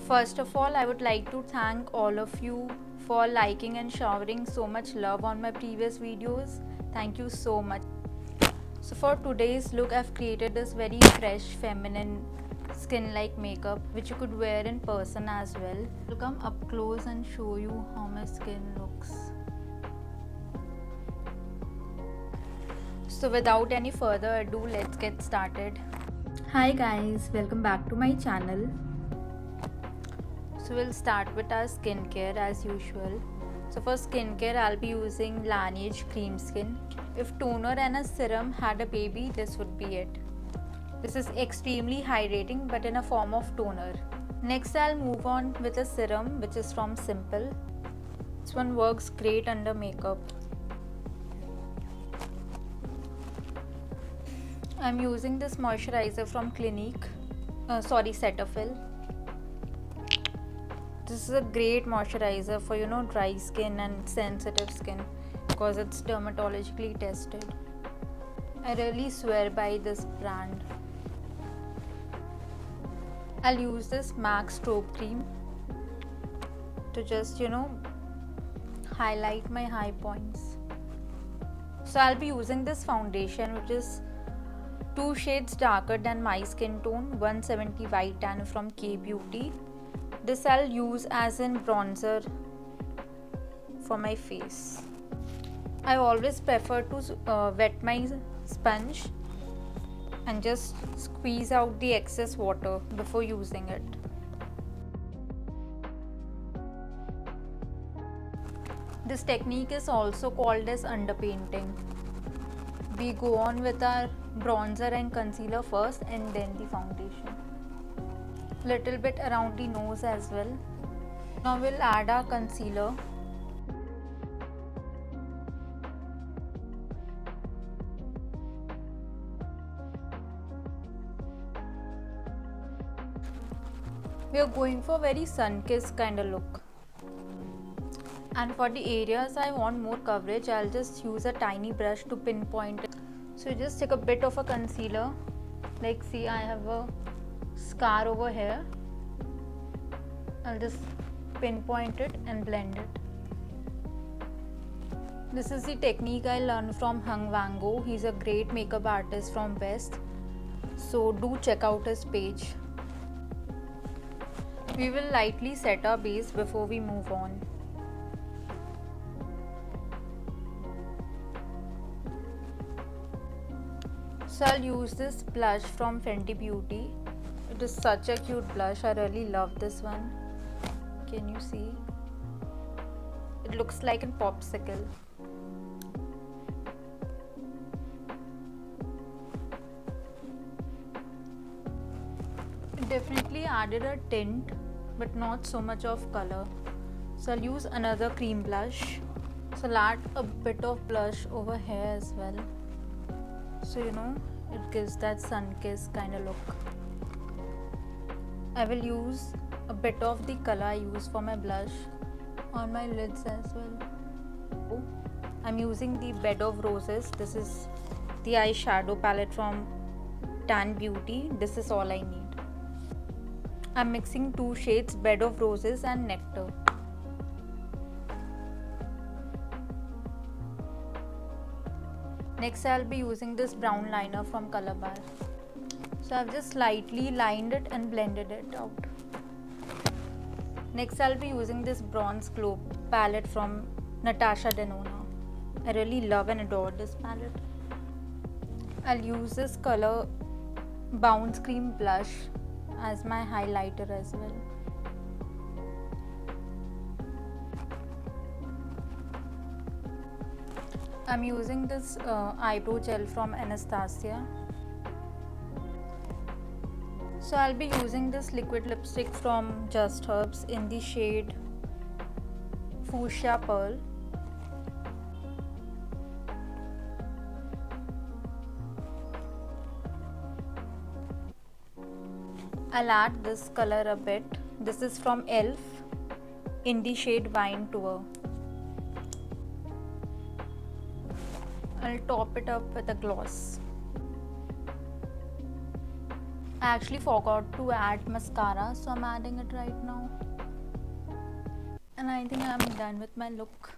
First of all, I would like to thank all of you for liking and showering so much love on my previous videos. Thank you so much. So for today's look, I've created this very fresh, feminine, skin-like makeup which you could wear in person as well. I'll come up close and show you how my skin looks. So without any further ado, let's get started. Hi guys, welcome back to my channel. So we'll start with our skincare as usual. So for skincare, I'll be using Laneige Cream Skin. If toner and a serum had a baby, this would be it. This is extremely hydrating but in a form of toner. Next, I'll move on with a serum which is from Simple. This one works great under makeup. I'm using this moisturizer from Cetaphil. This is a great moisturizer for dry skin and sensitive skin because it's dermatologically tested. I really swear by this brand. I'll use this MAC strobe cream to just highlight my high points. So I'll be using this foundation which is 2 shades darker than my skin tone, 170 white tan from K Beauty. This I'll use as in bronzer for my face. I always prefer to wet my sponge and just squeeze out the excess water before using it. This technique is also called as underpainting. We go on with our bronzer and concealer first and then the foundation. Little bit around the nose as well. Now we'll add our concealer. We are going for very sun-kissed kind of look. And for the areas I want more coverage, I'll just use a tiny brush to pinpoint it. So you just take a bit of a concealer. Like see, I have a scar over here. I'll just pinpoint it and blend it. This is the technique I learned from Hung Wango. He's a great makeup artist from West. So do check out his page. We will lightly set our base before we move on. So I'll use this blush from Fenty Beauty. It is such a cute blush. I really love this one. Can you see? It looks like a popsicle. It definitely added a tint but not so much of color. So I'll use another cream blush. So I'll add a bit of blush over here as well. So it gives that sun-kissed kind of look. I will use a bit of the color I use for my blush on my lids as well. I'm using the Bed of Roses. This is the eyeshadow palette from Tann Beauty. This is all I need. I'm mixing 2 shades, Bed of Roses and Nectar. Next I'll be using this brown liner from Colorbar. So I've just lightly lined it and blended it out. Next I'll be using this bronze glow palette from Natasha denona. I really love and adore this palette. I'll use this color Bounce Cream blush as my highlighter as well. I'm using this eyebrow gel from Anastasia. So I'll be using this liquid lipstick from Just Herbs in the shade Fuchsia Pearl. I'll add this color a bit. This is from oilv in the shade Wine Tour. I'll top it up with a gloss. I actually forgot to add mascara, so I'm adding it right now. And I think I'm done with my look.